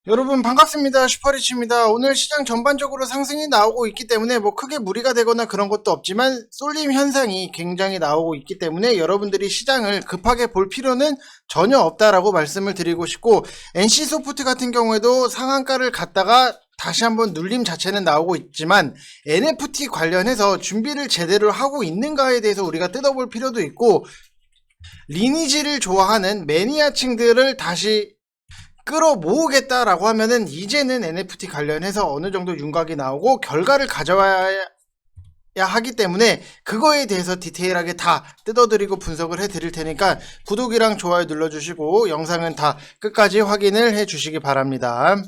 여러분 반갑습니다. 슈퍼리치입니다. 오늘 시장 전반적으로 상승이 나오고 있기 때문에 크게 무리가 되거나 그런 것도 없지만 쏠림 현상이 굉장히 나오고 있기 때문에 여러분들이 시장을 급하게 볼 필요는 전혀 없다라고 말씀을 드리고 싶고, NC소프트 같은 경우에도 상한가를 갔다가 다시 한번 눌림 자체는 나오고 있지만 NFT 관련해서 준비를 제대로 하고 있는가에 대해서 우리가 뜯어볼 필요도 있고, 리니지를 좋아하는 매니아층들을 다시 끌어모으겠다라고 하면은 이제는 NFT 관련해서 어느 정도 윤곽이 나오고 결과를 가져와야 하기 때문에 그거에 대해서 디테일하게 다 뜯어드리고 분석을 해드릴 테니까 구독이랑 좋아요 눌러주시고 영상은 다 끝까지 확인을 해주시기 바랍니다.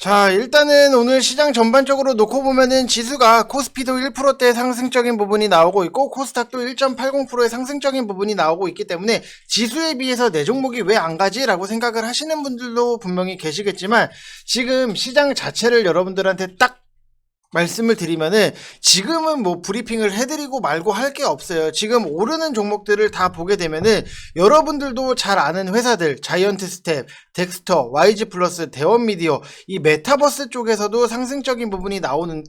자, 일단은 오늘 시장 전반적으로 놓고 보면은 지수가 코스피도 1%대 상승적인 부분이 나오고 있고 코스닥도 1.80%의 상승적인 부분이 나오고 있기 때문에 지수에 비해서 내 종목이 왜 안 가지? 라고 생각을 하시는 분들도 분명히 계시겠지만, 지금 시장 자체를 여러분들한테 딱 말씀을 드리면은 지금은 브리핑을 해드리고 말고 할 게 없어요. 지금 오르는 종목들을 다 보게 되면은 여러분들도 잘 아는 회사들, 자이언트 스텝, 덱스터, YG 플러스, 대원미디어, 이 메타버스 쪽에서도 상승적인 부분이 나오는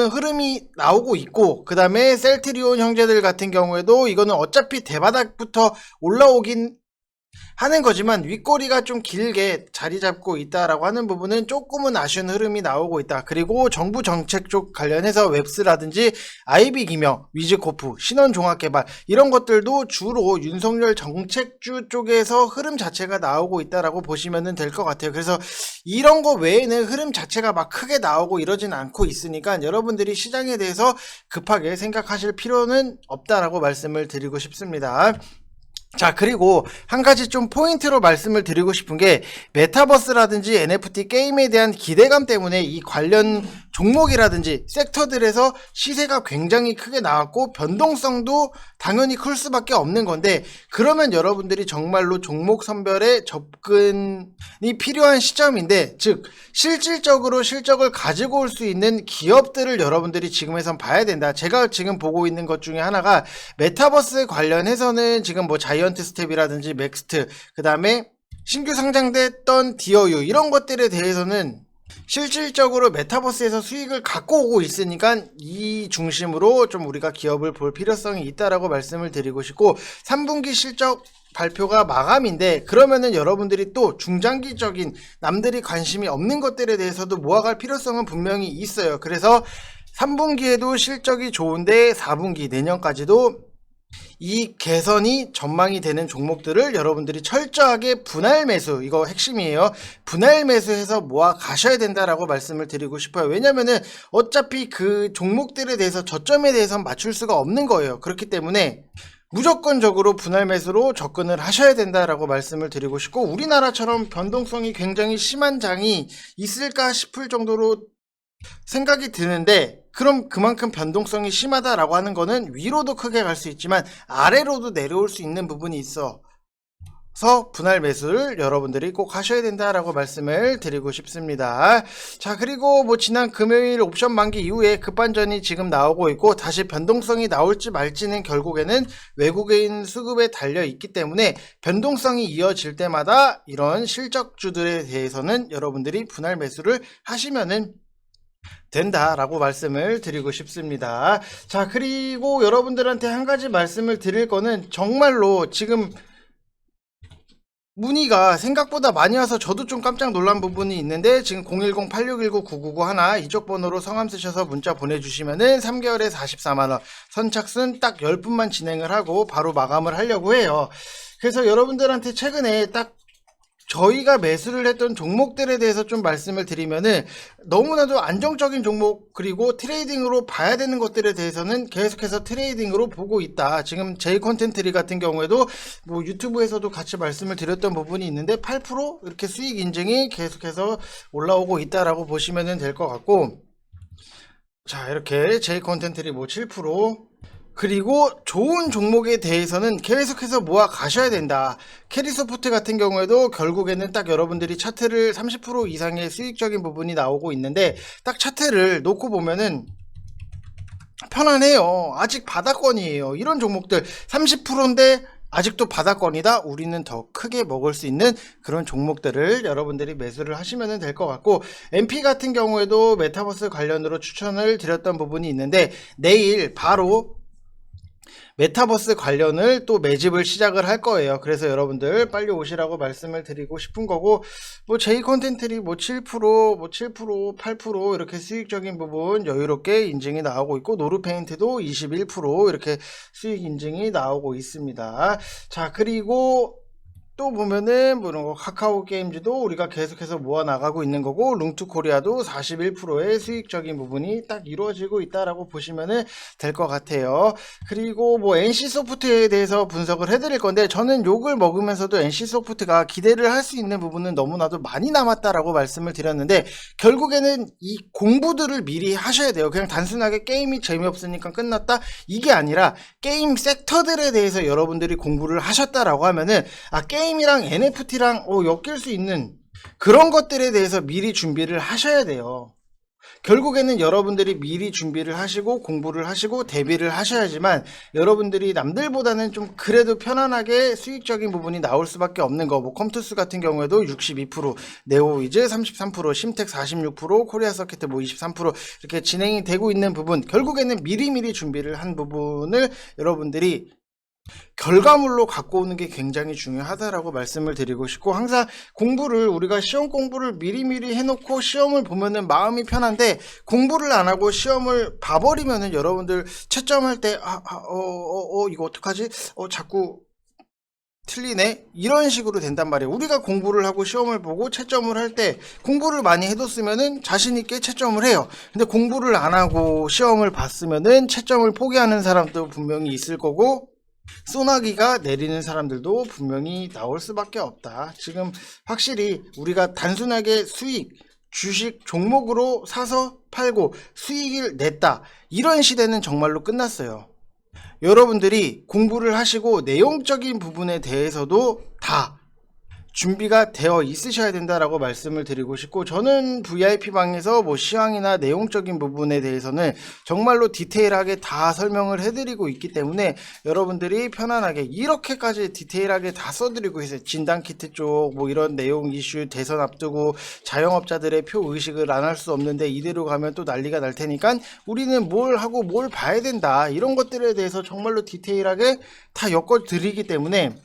흐름이 나오고 있고, 그 다음에 셀트리온 형제들 같은 경우에도 이거는 어차피 대바닥부터 올라오긴 하는 거지만 윗꼬리가 좀 길게 자리 잡고 있다라고 하는 부분은 조금은 아쉬운 흐름이 나오고 있다. 그리고 정부 정책 쪽 관련해서 웹스라든지 IB기명, 위즈코프, 신원종합개발 이런 것들도 주로 윤석열 정책주 쪽에서 흐름 자체가 나오고 있다라고 보시면 될 것 같아요. 그래서 이런 거 외에는 흐름 자체가 막 크게 나오고 이러진 않고 있으니까 여러분들이 시장에 대해서 급하게 생각하실 필요는 없다라고 말씀을 드리고 싶습니다. 자, 그리고 한 가지 좀 포인트로 말씀을 드리고 싶은 게, 메타버스라든지 NFT 게임에 대한 기대감 때문에 이 관련 종목이라든지 섹터들에서 시세가 굉장히 크게 나왔고 변동성도 당연히 클 수밖에 없는 건데, 그러면 여러분들이 정말로 종목 선별에 접근이 필요한 시점인데, 즉 실질적으로 실적을 가지고 올 수 있는 기업들을 여러분들이 지금에선 봐야 된다. 제가 지금 보고 있는 것 중에 하나가 메타버스 관련해서는 지금 자이언트 스텝이라든지 맥스트, 그 다음에 신규 상장됐던 디어유 이런 것들에 대해서는 실질적으로 메타버스에서 수익을 갖고 오고 있으니까 이 중심으로 좀 우리가 기업을 볼 필요성이 있다라고 말씀을 드리고 싶고, 3분기 실적 발표가 마감인데 그러면은 여러분들이 또 중장기적인 남들이 관심이 없는 것들에 대해서도 모아갈 필요성은 분명히 있어요. 그래서 3분기에도 실적이 좋은데 4분기 내년까지도 이 개선이 전망이 되는 종목들을 여러분들이 철저하게 분할 매수, 이거 핵심이에요. 분할 매수해서 모아 가셔야 된다라고 말씀을 드리고 싶어요. 왜냐면은 어차피 그 종목들에 대해서 저점에 대해서 맞출 수가 없는 거예요. 그렇기 때문에 무조건적으로 분할 매수로 접근을 하셔야 된다라고 말씀을 드리고 싶고, 우리나라처럼 변동성이 굉장히 심한 장이 있을까 싶을 정도로 생각이 드는데, 그럼 그만큼 변동성이 심하다라고 하는 거는 위로도 크게 갈 수 있지만 아래로도 내려올 수 있는 부분이 있어서 분할 매수를 여러분들이 꼭 하셔야 된다라고 말씀을 드리고 싶습니다. 자, 그리고 지난 금요일 옵션 만기 이후에 급반전이 지금 나오고 있고, 다시 변동성이 나올지 말지는 결국에는 외국인 수급에 달려 있기 때문에 변동성이 이어질 때마다 이런 실적주들에 대해서는 여러분들이 분할 매수를 하시면은 된다라고 말씀을 드리고 싶습니다. 자, 그리고 여러분들한테 한 가지 말씀을 드릴 거는, 정말로 지금 문의가 생각보다 많이 와서 저도 좀 깜짝 놀란 부분이 있는데, 지금 010-8619-9991 이쪽 번호로 성함 쓰셔서 문자 보내주시면은 3개월에 44만원, 선착순 딱 10분만 진행을 하고 바로 마감을 하려고 해요. 그래서 여러분들한테 최근에 딱 저희가 매수를 했던 종목들에 대해서 좀 말씀을 드리면은, 너무나도 안정적인 종목, 그리고 트레이딩으로 봐야 되는 것들에 대해서는 계속해서 트레이딩으로 보고 있다. 지금 제이 컨텐트리 같은 경우에도 유튜브에서도 같이 말씀을 드렸던 부분이 있는데 8% 이렇게 수익 인증이 계속해서 올라오고 있다라고 보시면 될 것 같고, 자, 이렇게 제이 컨텐트리 7%, 그리고 좋은 종목에 대해서는 계속해서 모아 가셔야 된다. 캐리소프트 같은 경우에도 결국에는 딱 여러분들이 차트를 30% 이상의 수익적인 부분이 나오고 있는데, 딱 차트를 놓고 보면은 편안해요. 아직 바닥권이에요. 이런 종목들 30%인데 아직도 바닥권이다. 우리는 더 크게 먹을 수 있는 그런 종목들을 여러분들이 매수를 하시면 될 것 같고, MP 같은 경우에도 메타버스 관련으로 추천을 드렸던 부분이 있는데 내일 바로 메타버스 관련을 또 매집을 시작을 할 거예요. 그래서 여러분들 빨리 오시라고 말씀을 드리고 싶은 거고, 뭐 J 컨텐츠리 뭐 7%, 8% 이렇게 수익적인 부분 여유롭게 인증이 나오고 있고, 노르페인트도 21% 이렇게 수익 인증이 나오고 있습니다. 자, 그리고 또 보면은 뭐 이런 거 카카오 게임즈도 우리가 계속해서 모아 나가고 있는 거고, 룽투 코리아도 41%의 수익적인 부분이 딱 이루어지고 있다라고 보시면은 될 것 같아요. 그리고 뭐 NC 소프트에 대해서 분석을 해드릴 건데, 저는 욕을 먹으면서도 NC 소프트가 기대를 할 수 있는 부분은 너무나도 많이 남았다라고 말씀을 드렸는데, 결국에는 이 공부들을 미리 하셔야 돼요. 그냥 단순하게 게임이 재미없으니까 끝났다 이게 아니라, 게임 섹터들에 대해서 여러분들이 공부를 하셨다라고 하면은 게임이랑 NFT랑 엮일 수 있는 그런 것들에 대해서 미리 준비를 하셔야 돼요. 결국에는 여러분들이 미리 준비를 하시고 공부를 하시고 대비를 하셔야지만 여러분들이 남들보다는 좀 그래도 편안하게 수익적인 부분이 나올 수밖에 없는 거. 뭐 컴투스 같은 경우에도 62%, 네오위즈 33%, 심텍 46%, 코리아 서킷 뭐 23% 이렇게 진행이 되고 있는 부분, 결국에는 미리미리 준비를 한 부분을 여러분들이 결과물로 갖고 오는 게 굉장히 중요하다라고 말씀을 드리고 싶고, 항상 공부를 우리가 시험 공부를 미리미리 해놓고 시험을 보면은 마음이 편한데, 공부를 안 하고 시험을 봐버리면은 여러분들 채점할 때 이거 어떡하지? 자꾸 틀리네? 이런 식으로 된단 말이에요. 우리가 공부를 하고 시험을 보고 채점을 할 때 공부를 많이 해뒀으면은 자신있게 채점을 해요. 근데 공부를 안 하고 시험을 봤으면은 채점을 포기하는 사람도 분명히 있을 거고, 소나기가 내리는 사람들도 분명히 나올 수밖에 없다. 지금 확실히 우리가 단순하게 수익, 주식 종목으로 사서 팔고 수익을 냈다, 이런 시대는 정말로 끝났어요. 여러분들이 공부를 하시고 내용적인 부분에 대해서도 다 준비가 되어 있으셔야 된다라고 말씀을 드리고 싶고, 저는 VIP방에서 뭐 시황이나 내용적인 부분에 대해서는 정말로 디테일하게 다 설명을 해드리고 있기 때문에 여러분들이 편안하게 이렇게까지 디테일하게 다 써드리고 있어요. 진단키트 쪽 뭐 이런 내용 이슈, 대선 앞두고 자영업자들의 표 의식을 안 할 수 없는데 이대로 가면 또 난리가 날 테니까 우리는 뭘 하고 뭘 봐야 된다, 이런 것들에 대해서 정말로 디테일하게 다 엮어드리기 때문에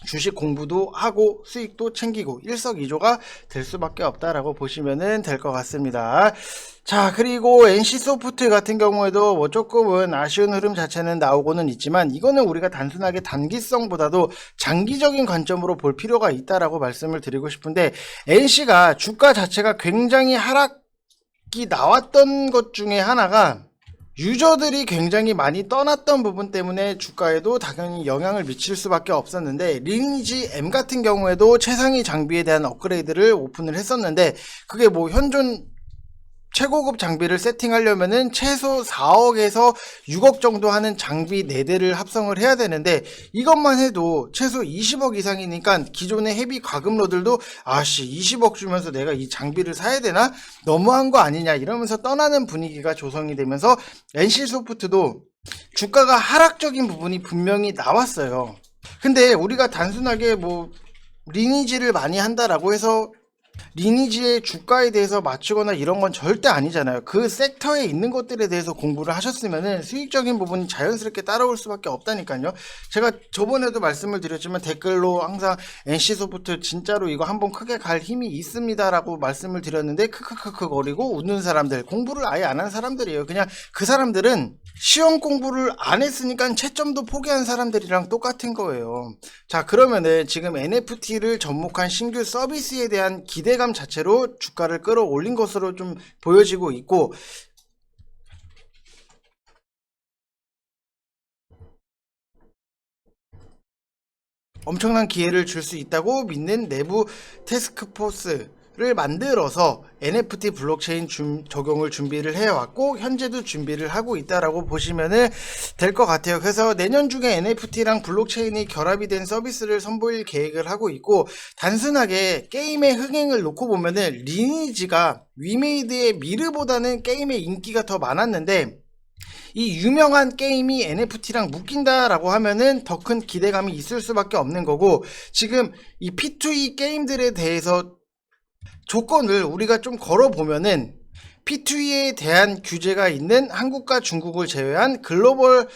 주식 공부도 하고 수익도 챙기고 일석이조가 될 수밖에 없다라고 보시면 될 것 같습니다. 자, 그리고 NC소프트 같은 경우에도 뭐 조금은 아쉬운 흐름 자체는 나오고는 있지만, 이거는 우리가 단순하게 단기성보다도 장기적인 관점으로 볼 필요가 있다라고 말씀을 드리고 싶은데, NC가 주가 자체가 굉장히 하락이 나왔던 것 중에 하나가 유저들이 굉장히 많이 떠났던 부분 때문에 주가에도 당연히 영향을 미칠 수밖에 없었는데, 리니지 M 같은 경우에도 최상위 장비에 대한 업그레이드를 오픈을 했었는데, 그게 뭐 현존 최고급 장비를 세팅하려면은 최소 4억에서 6억 정도 하는 장비 4대를 합성을 해야 되는데, 이것만 해도 최소 20억 이상이니까 기존의 헤비 과금러들도 20억 주면서 내가 이 장비를 사야 되나? 너무한 거 아니냐 이러면서 떠나는 분위기가 조성이 되면서 NC소프트도 주가가 하락적인 부분이 분명히 나왔어요. 근데 우리가 단순하게 뭐 리니지를 많이 한다라고 해서 리니지의 주가에 대해서 맞추거나 이런 건 절대 아니잖아요. 그 섹터에 있는 것들에 대해서 공부를 하셨으면은 수익적인 부분이 자연스럽게 따라올 수밖에 없다니까요. 제가 저번에도 말씀을 드렸지만 댓글로 항상 NC소프트 진짜로 이거 한번 크게 갈 힘이 있습니다라고 말씀을 드렸는데, 크크크크 거리고 웃는 사람들, 공부를 아예 안 한 사람들이에요. 그냥 그 사람들은 시험 공부를 안 했으니까 채점도 포기한 사람들이랑 똑같은 거예요. 자, 그러면은 지금 NFT를 접목한 신규 서비스에 대한 기대감 자체로 주가를 끌어올린 것으로 좀 보여지고 있고, 엄청난 기회를 줄 수 있다고 믿는 내부 태스크포스를 만들어서 NFT 블록체인 적용을 준비를 해왔고, 현재도 준비를 하고 있다라고 보시면 될 것 같아요. 그래서 내년 중에 NFT랑 블록체인이 결합이 된 서비스를 선보일 계획을 하고 있고, 단순하게 게임의 흥행을 놓고 보면은 리니지가 위메이드의 미르보다는 게임의 인기가 더 많았는데, 이 유명한 게임이 NFT랑 묶인다라고 하면은 더 큰 기대감이 있을 수밖에 없는 거고, 지금 이 P2E 게임들에 대해서 조건을 우리가 좀 걸어보면은 P2E에 대한 규제가 있는 한국과 중국을 제외한 글로벌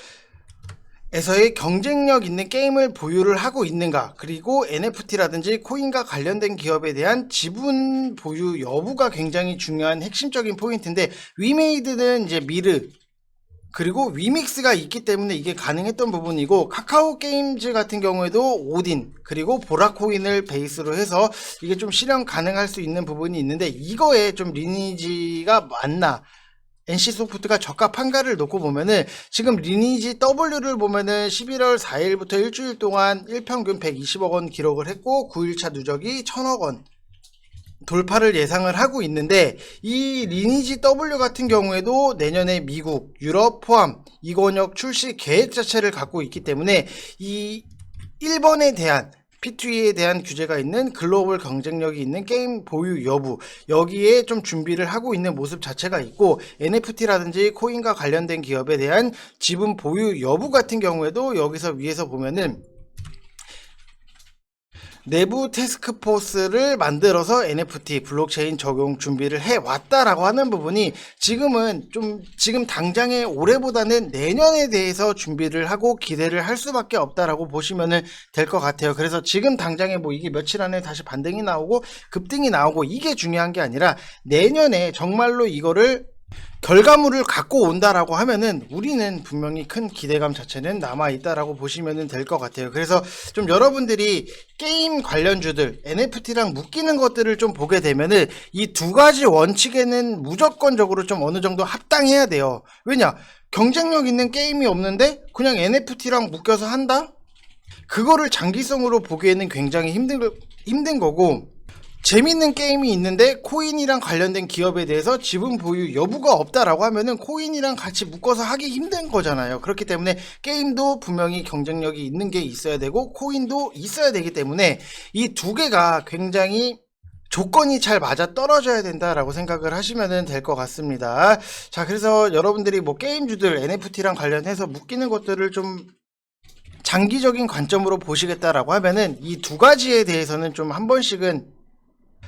에서의 경쟁력 있는 게임을 보유를 하고 있는가, 그리고 NFT라든지 코인과 관련된 기업에 대한 지분 보유 여부가 굉장히 중요한 핵심적인 포인트인데, 위메이드는 이제 미르 그리고 위믹스가 있기 때문에 이게 가능했던 부분이고, 카카오 게임즈 같은 경우에도 오딘 그리고 보라코인을 베이스로 해서 이게 좀 실현 가능할 수 있는 부분이 있는데, 이거에 좀 리니지가 맞나, NC소프트가 적합한가를 놓고 보면은 지금 리니지 W를 보면은 11월 4일부터 일주일 동안 일평균 120억 원 기록을 했고 9일차 누적이 1000억 원 돌파를 예상을 하고 있는데, 이 리니지 W 같은 경우에도 내년에 미국, 유럽 포함 이권역 출시 계획 자체를 갖고 있기 때문에 이 일본에 대한 P2E에 대한 규제가 있는 글로벌 경쟁력이 있는 게임 보유 여부, 여기에 좀 준비를 하고 있는 모습 자체가 있고, NFT라든지 코인과 관련된 기업에 대한 지분 보유 여부 같은 경우에도 여기서 위에서 보면은 내부 태스크포스를 만들어서 NFT 블록체인 적용 준비를 해왔다라고 하는 부분이 지금 당장의 올해보다는 내년에 대해서 준비를 하고 기대를 할 수밖에 없다라고 보시면 될 것 같아요. 그래서 지금 당장에 뭐 이게 며칠 안에 다시 반등이 나오고 급등이 나오고 이게 중요한 게 아니라, 내년에 정말로 이거를 결과물을 갖고 온다라고 하면은 우리는 분명히 큰 기대감 자체는 남아있다라고 보시면 될 것 같아요. 그래서 좀 여러분들이 게임 관련주들 NFT랑 묶이는 것들을 좀 보게 되면은 이 두 가지 원칙에는 무조건적으로 좀 어느 정도 합당해야 돼요. 왜냐? 경쟁력 있는 게임이 없는데 그냥 NFT랑 묶여서 한다? 그거를 장기성으로 보기에는 굉장히 힘든 거고, 재밌는 게임이 있는데 코인이랑 관련된 기업에 대해서 지분 보유 여부가 없다라고 하면은 코인이랑 같이 묶어서 하기 힘든 거잖아요. 그렇기 때문에 게임도 분명히 경쟁력이 있는 게 있어야 되고 코인도 있어야 되기 때문에 이 두 개가 굉장히 조건이 잘 맞아 떨어져야 된다라고 생각을 하시면 될 것 같습니다. 자, 그래서 여러분들이 뭐 게임주들 NFT랑 관련해서 묶이는 것들을 좀 장기적인 관점으로 보시겠다라고 하면은 이 두 가지에 대해서는 좀 한 번씩은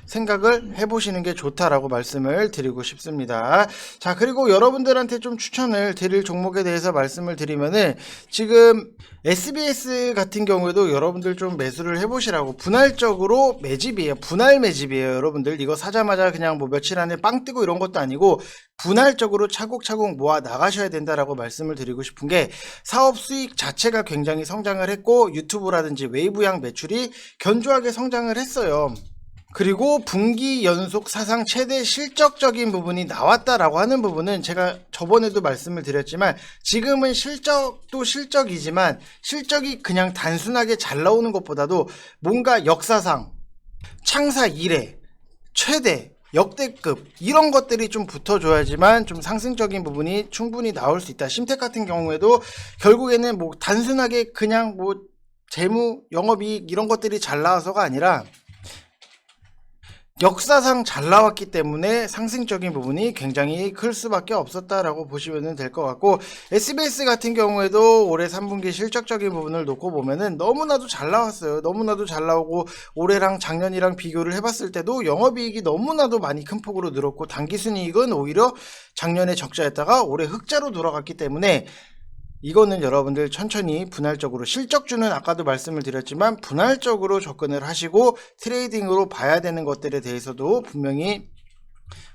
생각을 해보시는 게 좋다라고 말씀을 드리고 싶습니다. 자, 그리고 여러분들한테 좀 추천을 드릴 종목에 대해서 말씀을 드리면은, 지금 SBS 같은 경우에도 여러분들 좀 매수를 해보시라고, 분할적으로 매집이에요. 분할 매집이에요. 여러분들 이거 사자마자 그냥 뭐 며칠 안에 빵 뜨고 이런 것도 아니고 분할적으로 차곡차곡 모아 나가셔야 된다라고 말씀을 드리고 싶은 게, 사업 수익 자체가 굉장히 성장을 했고 유튜브라든지 웨이브양 매출이 견조하게 성장을 했어요. 그리고 분기 연속 사상 최대 실적적인 부분이 나왔다라고 하는 부분은 제가 저번에도 말씀을 드렸지만, 지금은 실적도 실적이지만 실적이 그냥 단순하게 잘 나오는 것보다도 뭔가 역사상 창사 이래 최대 역대급 이런 것들이 좀 붙어줘야지만 좀 상승적인 부분이 충분히 나올 수 있다. 심택 같은 경우에도 결국에는 뭐 단순하게 그냥 뭐 재무 영업이익 이런 것들이 잘 나와서가 아니라 역사상 잘 나왔기 때문에 상승적인 부분이 굉장히 클 수밖에 없었다라고 보시면 될 것 같고, SBS 같은 경우에도 올해 3분기 실적적인 부분을 놓고 보면은 너무나도 잘 나왔어요. 너무나도 잘 나오고, 올해랑 작년이랑 비교를 해봤을 때도 영업이익이 너무나도 많이 큰 폭으로 늘었고, 당기순이익은 오히려 작년에 적자였다가 올해 흑자로 돌아갔기 때문에, 이거는 여러분들 천천히 분할적으로, 실적주는 아까도 말씀을 드렸지만 분할적으로 접근을 하시고 트레이딩으로 봐야 되는 것들에 대해서도 분명히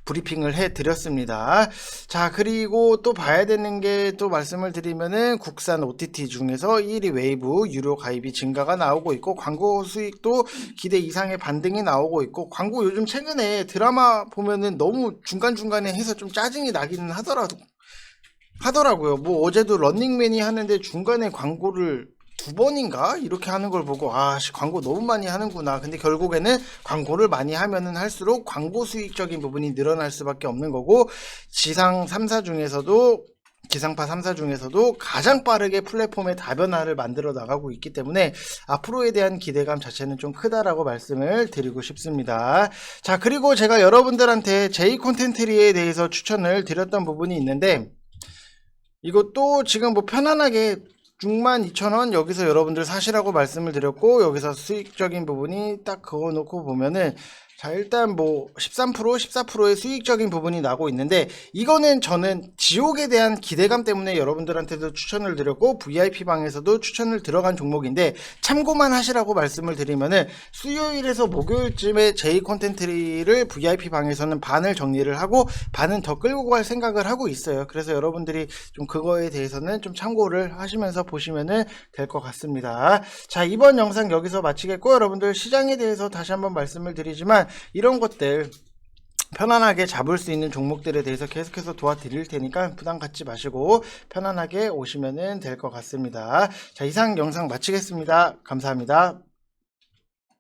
브리핑을 해 드렸습니다. 자, 그리고 또 봐야 되는 게, 또 말씀을 드리면은 국산 OTT 중에서 1위 웨이브 유료 가입이 증가가 나오고 있고, 광고 수익도 기대 이상의 반등이 나오고 있고, 광고 요즘 최근에 드라마 보면은 너무 중간중간에 해서 좀 짜증이 나기는 하더라고요. 뭐 어제도 런닝맨이 하는데 중간에 광고를 2번인가 이렇게 하는 걸 보고, 광고 너무 많이 하는구나. 근데 결국에는 광고를 많이 하면은 할수록 광고 수익적인 부분이 늘어날 수밖에 없는 거고, 지상 3사 중에서도 지상파 3사 중에서도 가장 빠르게 플랫폼의 다변화를 만들어 나가고 있기 때문에 앞으로에 대한 기대감 자체는 좀 크다라고 말씀을 드리고 싶습니다. 자, 그리고 제가 여러분들한테 J 콘텐트리에 대해서 추천을 드렸던 부분이 있는데, 이것도 지금 뭐 편안하게 62,000원 여기서 여러분들 사시라고 말씀을 드렸고, 여기서 수익적인 부분이 딱 그거 놓고 보면은, 자, 일단 뭐 13%, 14%의 수익적인 부분이 나고 있는데, 이거는 저는 지옥에 대한 기대감 때문에 여러분들한테도 추천을 드렸고 VIP 방에서도 추천을 들어간 종목인데, 참고만 하시라고 말씀을 드리면은, 수요일에서 목요일쯤에 제2 콘텐츠를 VIP 방에서는 반을 정리를 하고 반은 더 끌고 갈 생각을 하고 있어요. 그래서 여러분들이 좀 그거에 대해서는 좀 참고를 하시면서 보시면은 될 것 같습니다. 자, 이번 영상 여기서 마치겠고, 여러분들 시장에 대해서 다시 한번 말씀을 드리지만, 이런 것들 편안하게 잡을 수 있는 종목들에 대해서 계속해서 도와드릴 테니까 부담 갖지 마시고 편안하게 오시면 될 것 같습니다. 자, 이상 영상 마치겠습니다. 감사합니다.